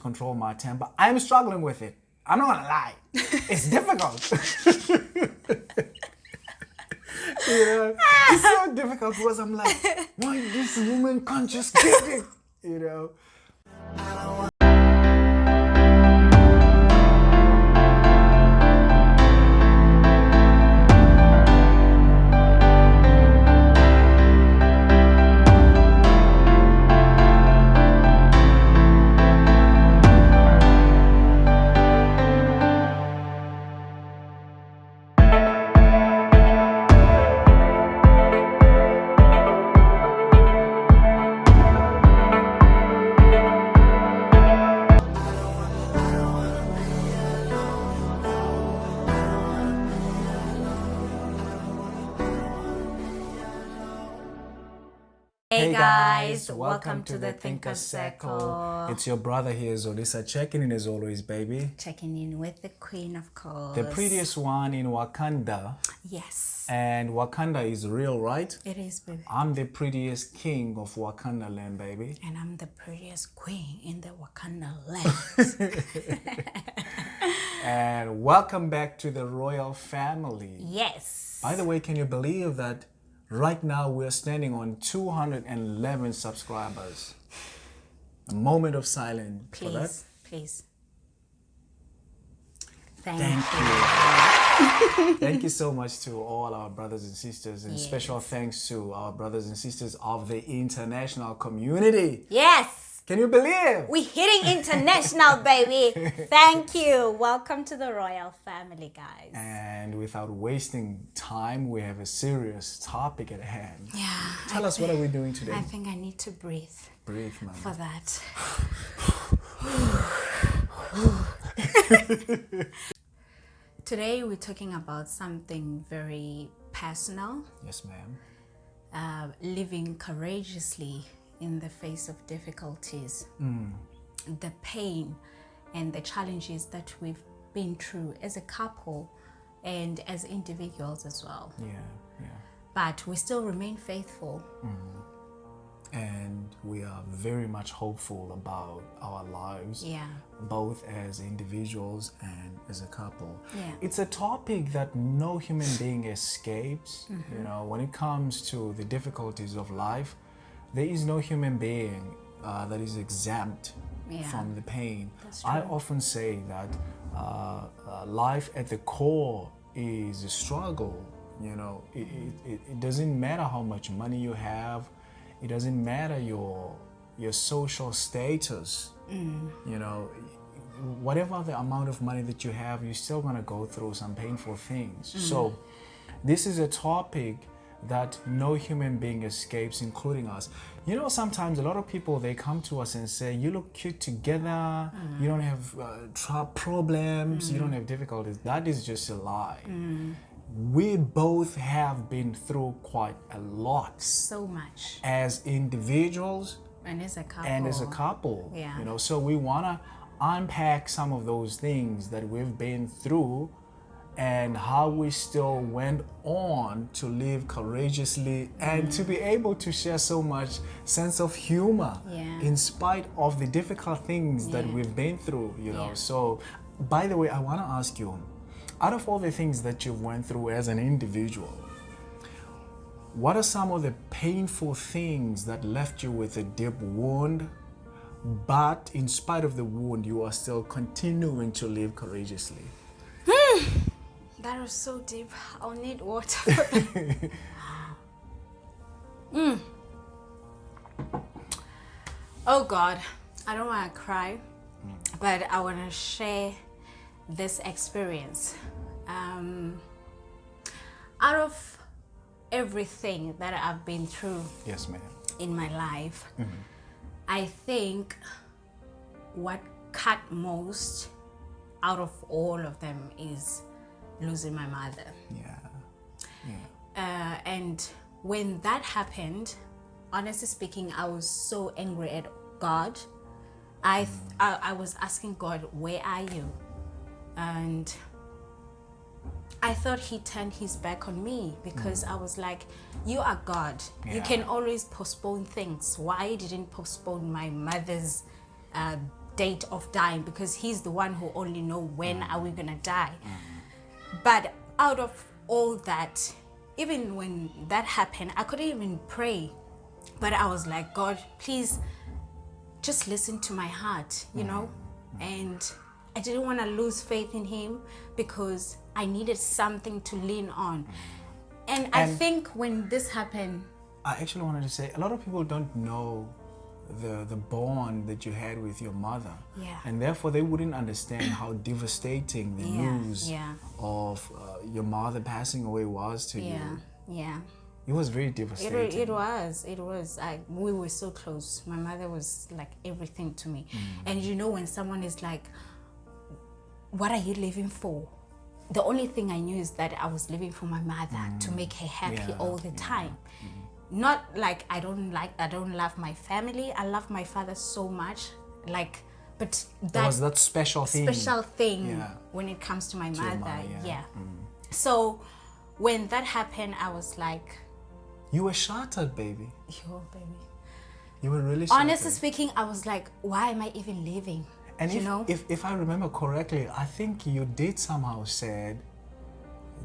control my temper. I'm struggling with it. I'm not gonna lie. It's difficult. It's so difficult because I'm like, why this woman can't just get it? Hey guys, welcome to the Thinker Circle. It's your brother here, Zolisa, checking in as always, baby. Checking in with the Queen, of course. The prettiest one in Wakanda. Yes. And Wakanda is real, right? It is, baby. I'm the prettiest king of Wakanda land, baby. And I'm the prettiest queen in the Wakanda land. And welcome back to the royal family. Yes. By the way, can you believe that right now we're standing on 211 subscribers? A moment of silence for that. Please. Thank you. Thank you so much to all our brothers and sisters, and special thanks to our brothers and sisters of the international community. Yes. Can you believe? We're hitting international, baby. Thank you. Welcome to the royal family, guys. And without wasting time, we have a serious topic at hand. Yeah. Tell us, what are we doing today? I think I need to breathe. Breathe, man. For that. Today we're talking about something very personal. Yes, ma'am. Living courageously in the face of difficulties, the pain and the challenges that we've been through as a couple and as individuals as well. Yeah. But we still remain faithful. And we are very much hopeful about our lives, both as individuals and as a couple. Yeah. It's a topic that no human being escapes. When it comes to the difficulties of life, there is no human being that is exempt from the pain. That's true. I often say that life at the core is a struggle. It doesn't matter how much money you have. It doesn't matter your social status. Whatever the amount of money that you have, you're still gonna go through some painful things. So this is a topic that no human being escapes, including us. Sometimes a lot of people, they come to us and say, you look cute together, you don't have problems, you don't have difficulties. That is just a lie. We both have been through quite a lot. So much. As individuals and as a couple. Yeah. So we want to unpack some of those things that we've been through and how we still went on to live courageously and to be able to share so much sense of humor in spite of the difficult things that we've been through, So, by the way, I want to ask you, out of all the things that you've went through as an individual, what are some of the painful things that left you with a deep wound, but in spite of the wound, you are still continuing to live courageously? That was so deep. I'll need water. Oh God, I don't want to cry, but I want to share this experience. Out of everything that I've been through, yes, ma'am, in my life, I think what cut most out of all of them is losing my mother. And when that happened, honestly speaking, I was so angry at God. I was asking God, where are you? And I thought he turned his back on me because I was like, you are God. Yeah. You can always postpone things. Why didn't postpone my mother's date of dying, because he's the one who only know when are we gonna die. But out of all that, even when that happened, I couldn't even pray. But I was like, God, please just listen to my heart, you know? And I didn't want to lose faith in him, because I needed something to lean on. And I think when this happened, I actually wanted to say, a lot of people don't know the bond that you had with your mother. Yeah. And therefore they wouldn't understand how devastating the news yeah. of your mother passing away was to you. Yeah. It was very devastating. It was. We were so close. My mother was like everything to me. And you know, when someone is like, what are you living for? The only thing I knew is that I was living for my mother, to make her happy all the time. Not like I don't love my family. I love my father so much. But there was that special thing. When it comes to my mother. So when that happened, I was like, you were shattered, baby. Yo, baby. You were really shattered. Honestly speaking, I was like, why am I even living? And if I remember correctly, I think you did somehow said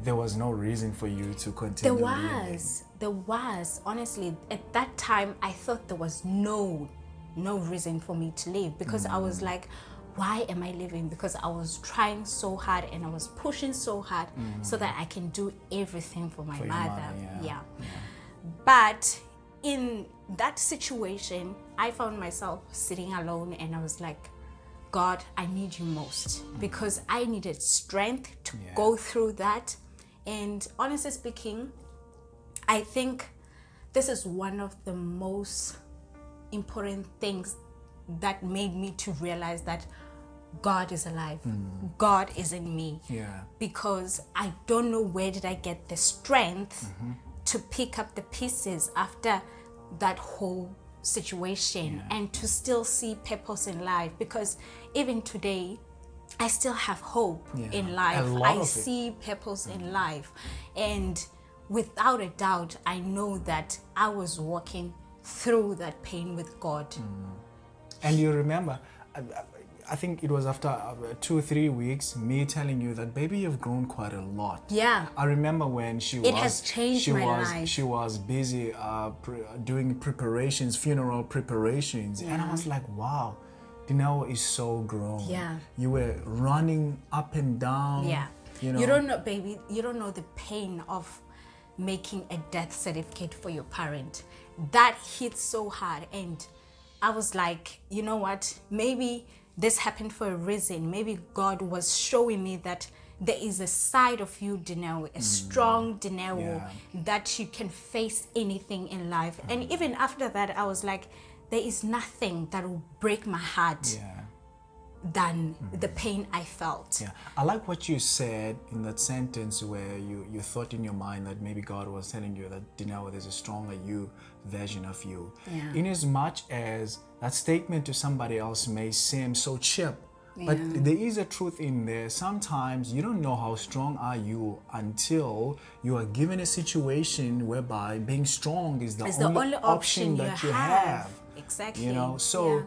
there was no reason for you to continue living. There was. Honestly, at that time, I thought there was no reason for me to live, because I was like, why am I living? Because I was trying so hard and I was pushing so hard so that I can do everything for my mother. But in that situation, I found myself sitting alone, and I was like, God, I need you most, because I needed strength to go through that. And honestly speaking, I think this is one of the most important things that made me to realize that God is alive. God is in me. Because I don't know where did I get the strength to pick up the pieces after that whole situation and to still see purpose in life. Because even today, I still have hope in life. I see purpose in life. And without a doubt, I know that I was walking through that pain with God. And you remember, I think it was after 2 or 3 weeks, me telling you that, baby, you've grown quite a lot. Yeah. I remember when she has changed my life. She was busy doing preparations, funeral preparations. And I was like, wow, Dineo is so grown. Yeah. You were running up and down. Yeah. You know? You don't know, baby, you don't know the pain of making a death certificate for your parent. That hit so hard. And I was like, you know what? Maybe this happened for a reason. Maybe God was showing me that there is a side of you, Dineo, a strong Dineo, that you can face anything in life. And even after that, I was like, there is nothing that will break my heart than the pain I felt. Yeah, I like what you said in that sentence where you thought in your mind that maybe God was telling you that, Dineo, there's a stronger you version of you. Yeah. In as much as that statement to somebody else may seem so cheap, but there is a truth in there. Sometimes you don't know how strong are you until you are given a situation whereby being strong is the only option that you have. Exactly. You know, so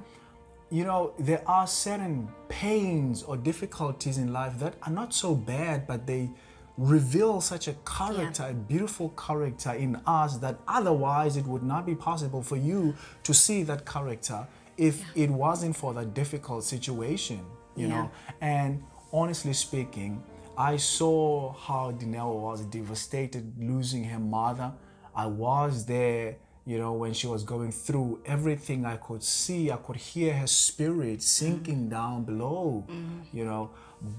you know, there are certain pains or difficulties in life that are not so bad, but they reveal such a character, a beautiful character in us, that otherwise it would not be possible for you to see that character if it wasn't for that difficult situation, you know. And honestly speaking, I saw how Dineo was devastated losing her mother. I was there, you know, when she was going through everything. I could see, I could hear her spirit sinking down below, you know.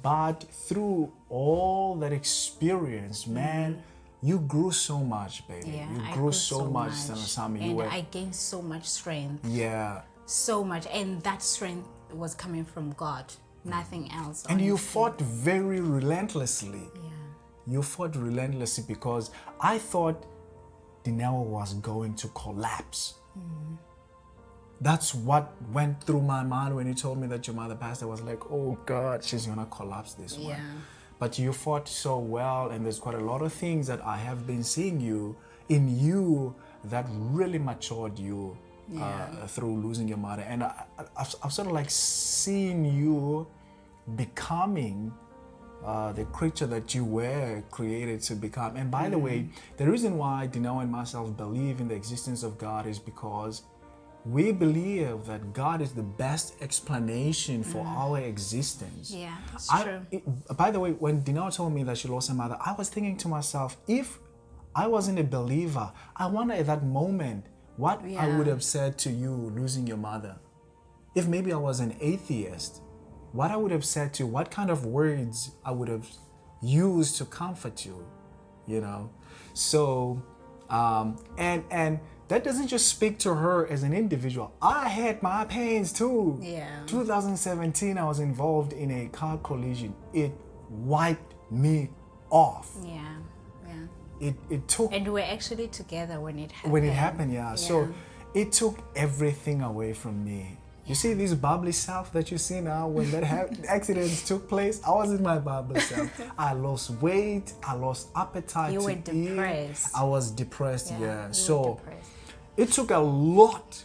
But through all that experience, man, you grew so much, baby. Yeah, you I grew so much, Sanasami. And I gained so much strength. Yeah. So much. And that strength was coming from God, nothing else. And you fought very relentlessly. Yeah. You fought relentlessly because I thought Dineo was going to collapse. That's what went through my mind when you told me that your mother passed. I was like, oh God, she's gonna collapse this one. But you fought so well, and there's quite a lot of things that I have been seeing in you that really matured you through losing your mother, and I've sort of like seen you becoming the creature that you were created to become. And by the way, the reason why Dineo and myself believe in the existence of God is because we believe that God is the best explanation for our existence. Yeah, that's true. By the way, when Dineo told me that she lost her mother, I was thinking to myself, if I wasn't a believer, I wonder at that moment what I would have said to you losing your mother. If maybe I was an atheist, what I would have said to you, what kind of words I would have used to comfort you, you know? So, and that doesn't just speak to her as an individual. I had my pains too. Yeah. 2017, I was involved in a car collision. It wiped me off. Yeah. It took... And we were actually together when it happened. When it happened, yeah. So it took everything away from me. You see this bubbly self that you see now, when that accident took place, I was in my bubbly self. I lost weight, I lost appetite. You were to eat. depressed. I was depressed, yeah. So it took a lot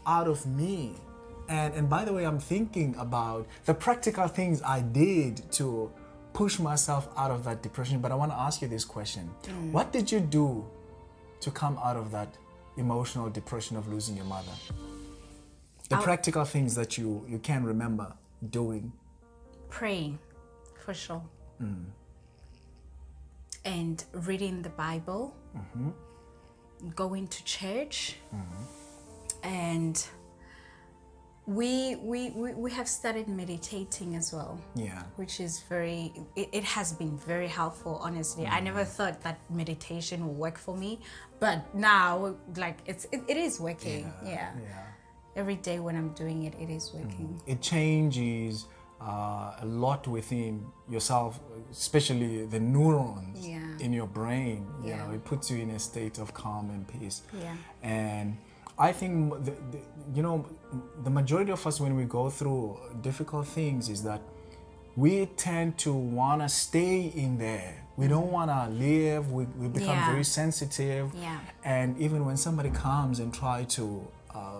out of me. And by the way, I'm thinking about the practical things I did to push myself out of that depression. But I want to ask you this question. What did you do to come out of that emotional depression of losing your mother? The practical things that you can remember doing. Praying, for sure. And reading the Bible. Going to church. And we have started meditating as well. Yeah. Which is it has been very helpful, honestly. I never thought that meditation would work for me, but now like it is working. Yeah. Every day when I'm doing it, it is working. It changes a lot within yourself, especially the neurons in your brain. You know, it puts you in a state of calm and peace. Yeah. And I think the majority of us, when we go through difficult things, is that we tend to want to stay in there. We don't want to live. We become very sensitive. Yeah. And even when somebody comes and try to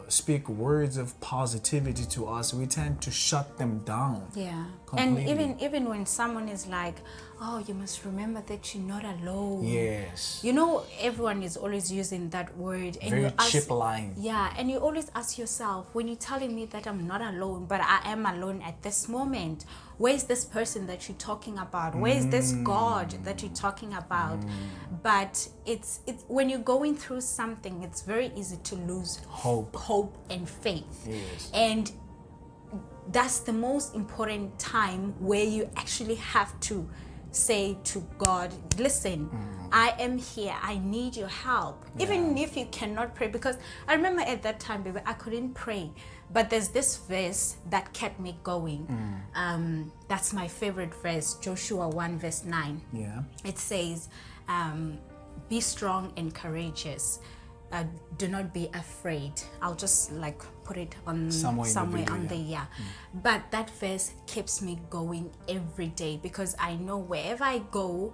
speak words of positivity to us, we tend to shut them down. Yeah. Completely. And even when someone is like, oh, you must remember that you're not alone. Yes. You know, everyone is always using that word. And very cheap line. Yeah, and you always ask yourself, when you're telling me that I'm not alone, but I am alone at this moment, where's this person that you're talking about? Where's this God that you're talking about? But it's when you're going through something, it's very easy to lose hope and faith. Yes. And that's the most important time where you actually have to say to God, listen, I am here, I need your help. Even if you cannot pray, because I remember at that time, baby, I couldn't pray, but there's this verse that kept me going. That's my favorite verse, Joshua 1 verse 9. Yeah. It says, be strong and courageous. Do not be afraid. I'll just like put it on somewhere on the But that verse keeps me going every day, because I know wherever I go,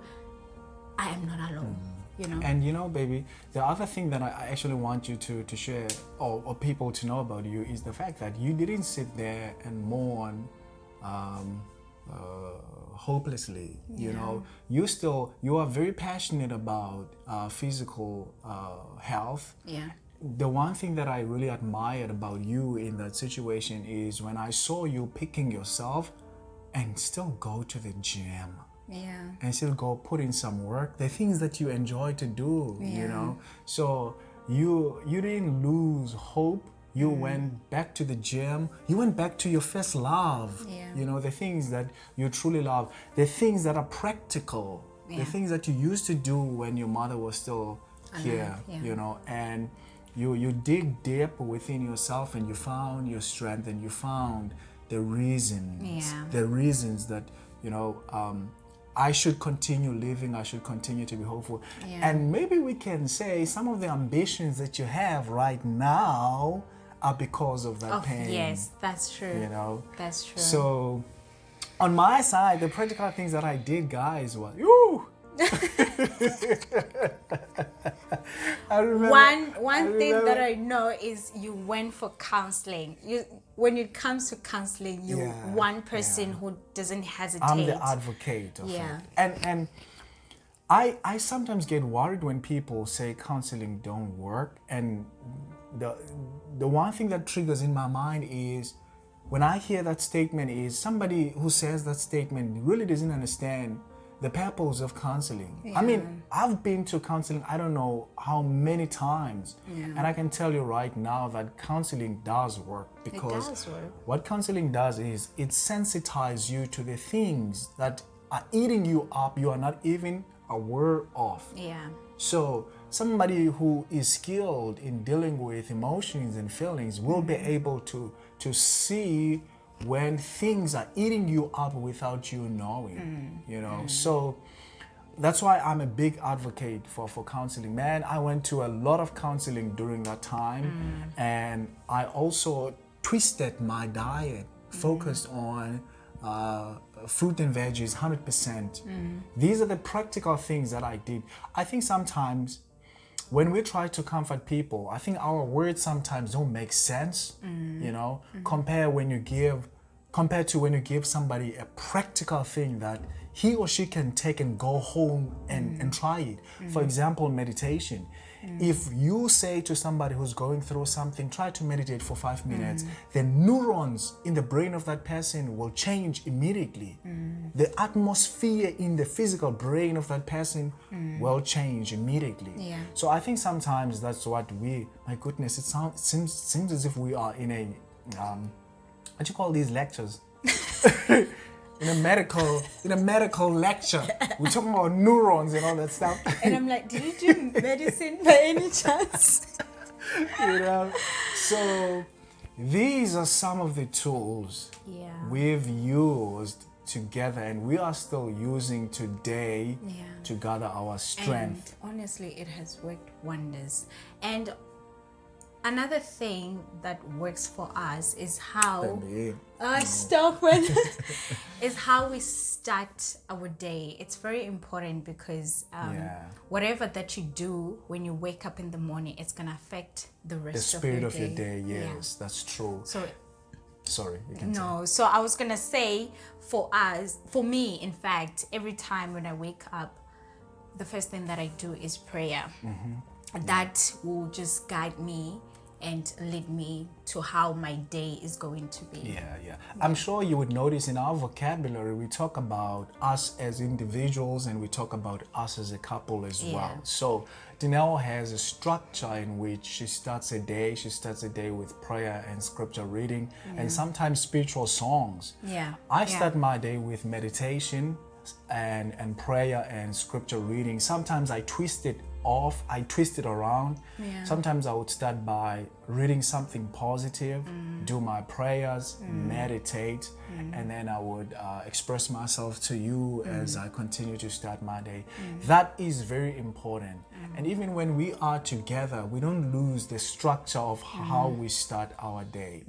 I am not alone. You know. And you know, baby, the other thing that I actually want you to share, or people to know about you, is the fact that you didn't sit there and mourn hopelessly. You know, you are very passionate about physical health. Yeah. The one thing that I really admired about you in that situation is when I saw you picking yourself and still go to the gym. Yeah. And still go put in some work, the things that you enjoy to do, you know. So you didn't lose hope. You went back to the gym. You went back to your first love. Yeah. You know, the things that you truly love, the things that are practical, the things that you used to do when your mother was still here, you know, and you dig deep within yourself, and you found your strength, and you found the reasons that, you know, I should continue living, I should continue to be hopeful. Yeah. And maybe we can say some of the ambitions that you have right now are because of that pain. Yes, that's true. You know? That's true. So, on my side, the practical things that I did, guys, was, I remember. One thing that I know is you went for counseling. When it comes to counseling, you one person who doesn't hesitate. I'm the advocate of Yeah. it. And I sometimes get worried when people say counseling don't work. And the one thing that triggers in my mind is when I hear that statement is somebody who says that statement really doesn't understand the purpose of counseling. I mean, I've been to counseling I don't know how many times. And I can tell you right now that counseling does work, because does work. what counseling does is it sensitizes you to the things that are eating you up you are not even aware of. Yeah. So somebody who is skilled in dealing with emotions and feelings will be able to see when things are eating you up without you knowing, you know. So that's why I'm a big advocate for counseling. Man, I went to a lot of counseling during that time, and I also twisted my diet, focused on fruit and veggies 100%. These are the practical things that I did. I think sometimes when we try to comfort people, I think our words sometimes don't make sense, you know, compared to when you give somebody a practical thing that he or she can take and go home and try it. For example, meditation. If you say to somebody who's going through something, try to meditate for 5 minutes, the neurons in the brain of that person will change immediately. The atmosphere in the physical brain of that person will change immediately. Yeah. So I think sometimes that's what my goodness, it seems as if we are in a, what do you call these lectures? in a medical lecture. We're talking about neurons and all that stuff. And I'm like, did you do medicine by any chance? You know, so these are some of the tools we've used together and we are still using today to gather our strength. And honestly, it has worked wonders. And another thing that works for us is how is how we start our day. It's very important because whatever that you do when you wake up in the morning, it's gonna affect the rest of your day. The spirit of your day, yes, that's true. So sorry, you can no, so I was gonna say for me, in fact, every time when I wake up, the first thing that I do is prayer. That will just guide me and lead me to how my day is going to be. Yeah. I'm sure you would notice in our vocabulary, we talk about us as individuals and we talk about us as a couple as well. So Dineo has a structure in which she starts a day. She starts a day with prayer and scripture reading and sometimes spiritual songs. I start my day with meditation and prayer and scripture reading. Sometimes I twist it around. Sometimes I would start by reading something positive, do my prayers, meditate, and then I would express myself to you as I continue to start my day. That is very important. And even when we are together, we don't lose the structure of how we start our day.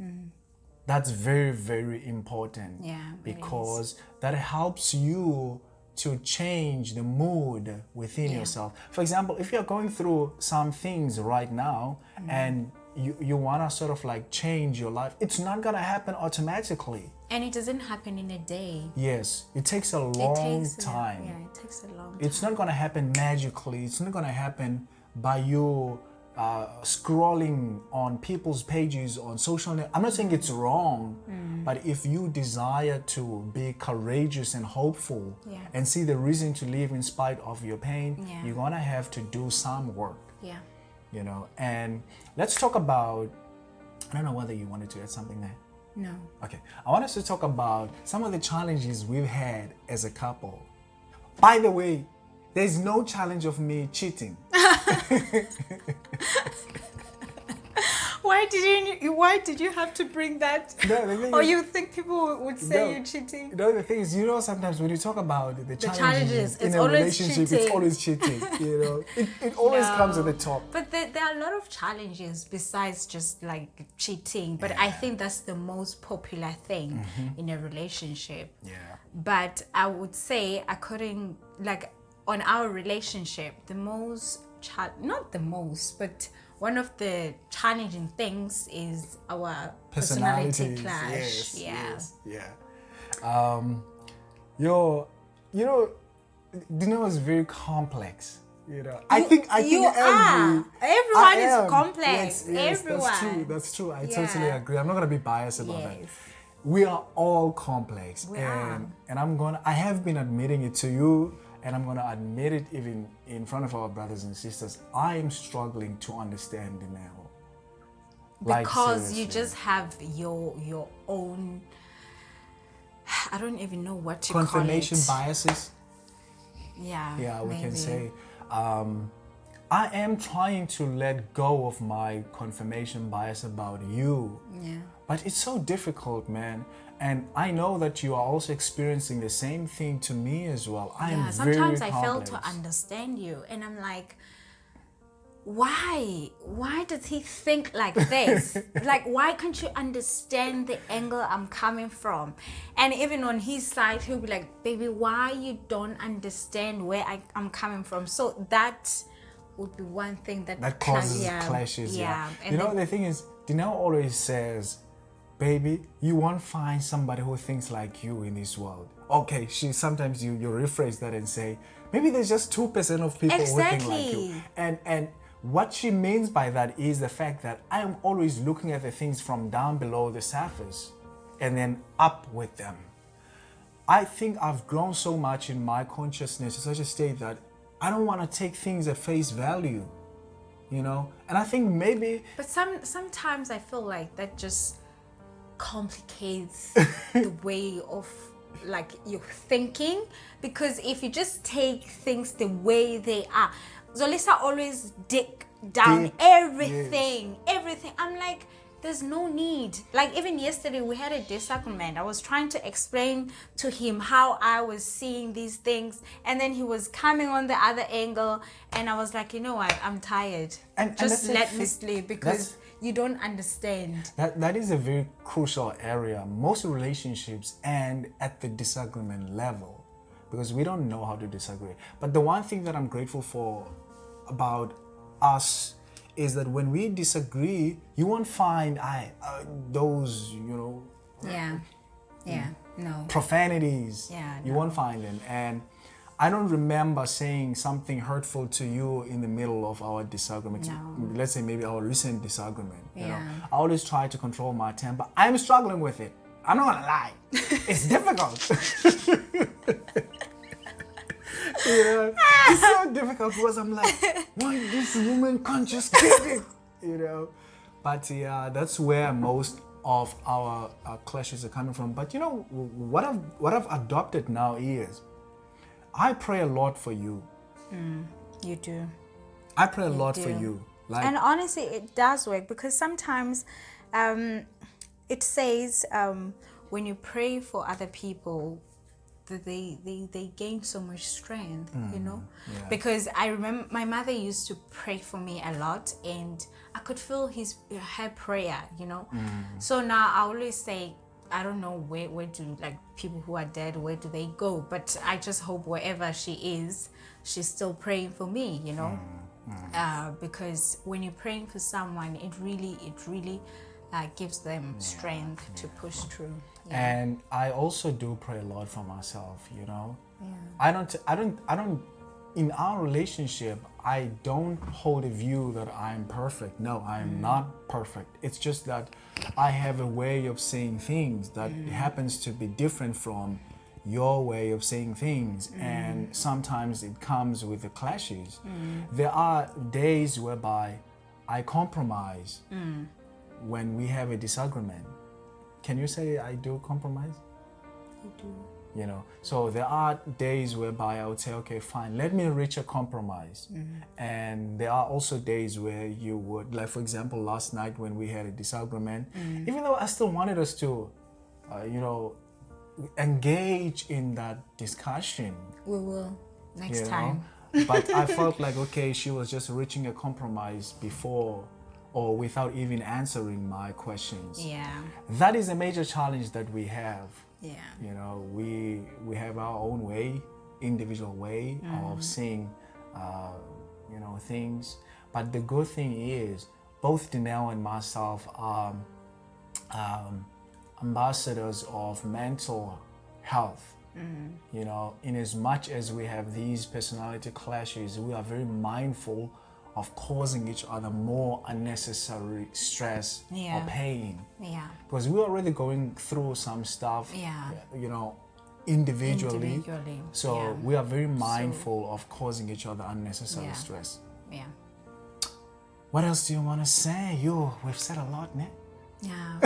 That's very, very important because that helps you to change the mood within yourself. For example, if you're going through some things right now and you want to sort of like change your life, it's not going to happen automatically. And it doesn't happen in a day. Yes, it takes a long time. It takes a long time. It's not going to happen magically. It's not going to happen by you scrolling on people's pages on social media. I'm not saying it's wrong, but if you desire to be courageous and hopeful and see the reason to live in spite of your pain, you're gonna have to do some work. You know, and let's talk about, I don't know whether you wanted to add something there. No. Okay, I want us to talk about some of the challenges we've had as a couple. By the way, there's no challenge of me cheating. Why did you have to bring that? No, or you think people would say you're cheating? No, the thing is, you know, sometimes when you talk about the challenges in it's a relationship, it's always cheating. You know, it always comes at the top. But there are a lot of challenges besides just like cheating. But I think that's the most popular thing in a relationship. But I would say, on our relationship, the most not the most, but one of the challenging things is our personality Personalities, clash. yes, Yeah. yes, yeah. You know, Dineo is very complex. You know, I think you are. Everyone is complex. Yes, Everyone. That's true. I Yeah. totally agree. I'm not gonna be biased about that. Yes. We are all complex, We are. and I have been admitting it to you, and I'm gonna admit it even in front of our brothers and sisters. I am struggling to understand Dineo. Because you seriously. just have your own, I don't even know what to Confirmation call it. biases. Yeah, We can maybe. say. I am trying to let go of my confirmation bias about you. Yeah. But it's so difficult, man. And I know that you are also experiencing the same thing to me as well. I am Sometimes very I fail complex. to understand you, and I'm like, why does he think like this? Like, why can't you understand the angle I'm coming from? And even on his side, he'll be like, baby, why you don't understand where I'm coming from? So that would be one thing that Causes clashes. Yeah. And You know, the thing is, Dineo always says, baby, you won't find somebody who thinks like you in this world. Okay, sometimes you rephrase that and say, maybe there's just 2% of people who think like you. And what she means by that is the fact that I am always looking at the things from down below the surface and then up with them. I think I've grown so much in my consciousness to such a state that I don't want to take things at face value, you know? And I think maybe... But sometimes I feel like that just complicates the way of like your thinking, because if you just take things the way they are, Zolisa always dig down everything. I'm like, there's no need. Like even yesterday we had a disagreement. I was trying to explain to him how I was seeing these things, and then he was coming on the other angle, and I was like, you know what, I'm tired. Just let me sleep, because you don't understand. That is a very crucial area. Most relationships end at the disagreement level because we don't know how to disagree. But the one thing that I'm grateful for about us is that when we disagree, you won't find those, you know, profanities. You won't find them. And I don't remember saying something hurtful to you in the middle of our disagreement. No. Let's say maybe our recent disagreement. You know, Yeah. I always try to control my temper. I'm struggling with it. I'm not gonna lie. It's difficult. Yeah, it's so difficult because I'm like, why this woman can't just get it, you know? But yeah, that's where most of our clashes are coming from. But you know, what I've adopted now is, I pray a lot for you. You do. I pray a lot for you. Like, and honestly, it does work, because sometimes it says when you pray for other people, that they gain so much strength, you know? Yeah. Because I remember my mother used to pray for me a lot, and I could feel her prayer, you know? So now I always say, I don't know where do, like, people who are dead, where do they go? But I just hope wherever she is, she's still praying for me, you know? Because when you're praying for someone, it really gives them strength to push through. And I also do pray a lot for myself, you know? I don't, in our relationship, I don't hold a view that I'm perfect. No, I'm not perfect. It's just that I have a way of saying things that happens to be different from your way of saying things, and sometimes it comes with the clashes. There are days whereby I compromise when we have a disagreement. Can you say I do compromise? You do. You know, so there are days whereby I would say, okay, fine, let me reach a compromise. And there are also days where you would, like for example, last night when we had a disagreement, even though I still wanted us to, you know, engage in that discussion. We will next you know? time. But I felt like, okay, she was just reaching a compromise before or without even answering my questions. Yeah. That is a major challenge that we have. Yeah. You know, we have our own way, individual way of seeing, things. But the good thing is, both Dineo and myself are ambassadors of mental health. In as much as we have these personality clashes, we are very mindful of causing each other more unnecessary stress or pain. Yeah. Because we're already going through some stuff, individually. So we are very mindful of causing each other unnecessary stress. Yeah. What else do you want to say? We've said a lot, man. Yeah.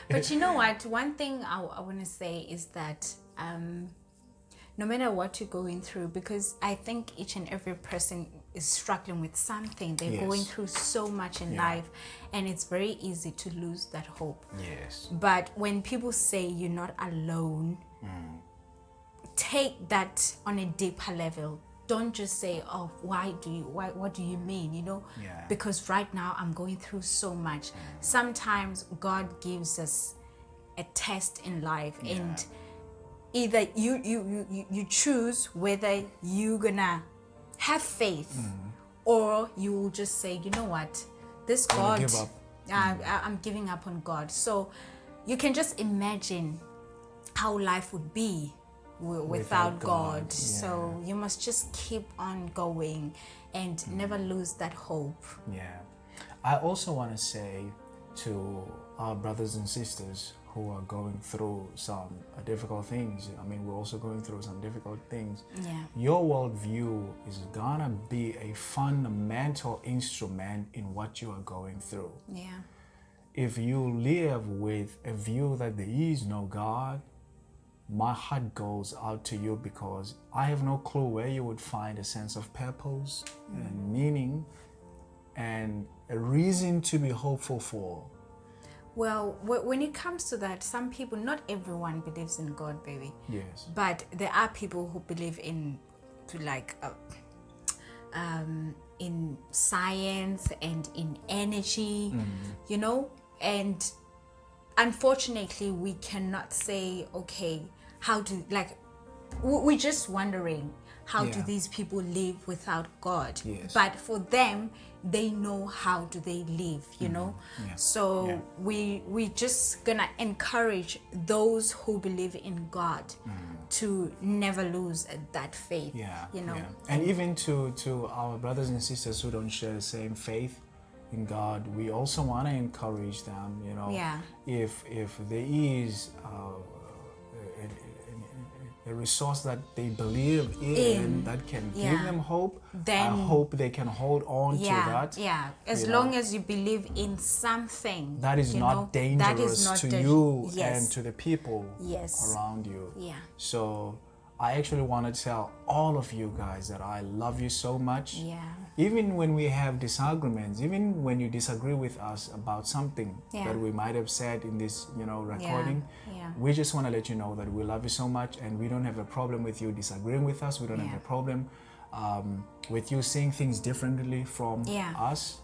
But you know what? One thing I want to say is that no matter what you're going through, because I think each and every person is struggling with something. They're going through so much in life, and it's very easy to lose that hope. Yes. But when people say you're not alone, take that on a deeper level. Don't just say, oh, what do you mean? Because right now I'm going through so much. Sometimes God gives us a test in life, and either you choose whether you're gonna have faith, or you will just say, you know what, this God, give up. I'm giving up on God. So you can just imagine how life would be without God. So you must just keep on going and never lose that hope. Yeah. I also want to say to our brothers and sisters who are going through some difficult things. I mean, we're also going through some difficult things. Yeah. Your worldview is gonna be a fundamental instrument in what you are going through. Yeah. If you live with a view that there is no God, my heart goes out to you, because I have no clue where you would find a sense of purpose and meaning and a reason to be hopeful for. Well, when it comes to that, some people, not everyone believes in God, baby. Yes. But there are people who believe in science and in energy, and unfortunately we cannot say, okay, we're just wondering, how do these people live without God? Yes. But for them, they know how do they live, So we just gonna encourage those who believe in God to never lose that faith. And even to our brothers and sisters who don't share the same faith in God, we also want to encourage them, if there is a resource that they believe in that can give them hope, then I hope they can hold on to that. As long as you believe in something that is not dangerous to you and to the people around you. So I actually want to tell all of you guys that I love you so much. Even when we have disagreements, even when you disagree with us about something that we might have said in this, recording, we just want to let you know that we love you so much, and we don't have a problem with you disagreeing with us. We don't have a problem with you seeing things differently from us,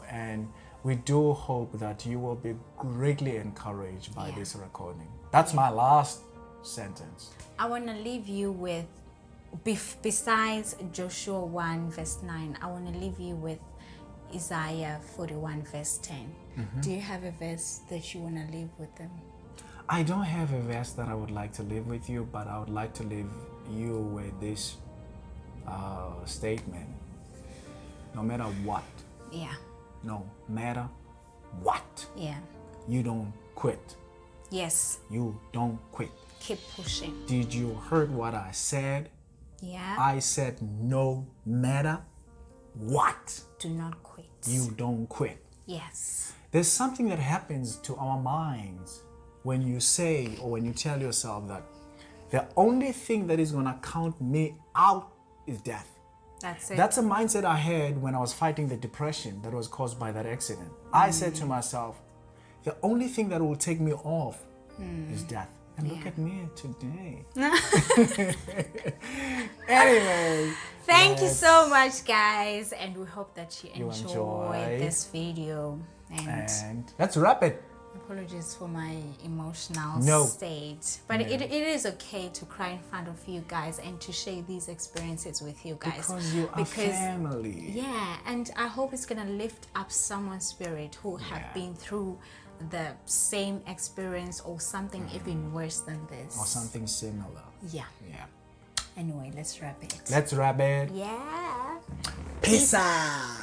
and we do hope that you will be greatly encouraged by this recording. That's my last sentence. I want to leave you with, besides Joshua 1 verse 9, I want to leave you with Isaiah 41 verse 10. Do you have a verse that you want to leave with them? I don't have a verse that I would like to leave with you, but I would like to leave you with this statement. No matter what. No matter what. You don't quit. You don't quit. Keep pushing. Did you heard what I said? I said no matter what. Do not quit. You don't quit. There's something that happens to our minds when you say, or when you tell yourself that the only thing that is going to count me out is death. That's it. That's a mindset I had when I was fighting the depression that was caused by that accident. I said to myself, the only thing that will take me off is death. And look at me today. Anyway. Thank you so much, guys. And we hope that you enjoyed this video. And let's wrap it. Apologies for my emotional No. state, but it is okay to cry in front of you guys and to share these experiences with you guys, Because you are family. yeah, and I hope it's gonna lift up someone's spirit who have been through the same experience or something even worse than this, Or something similar. yeah. Yeah. Anyway, let's wrap it. Let's wrap it. Yeah. Peace out.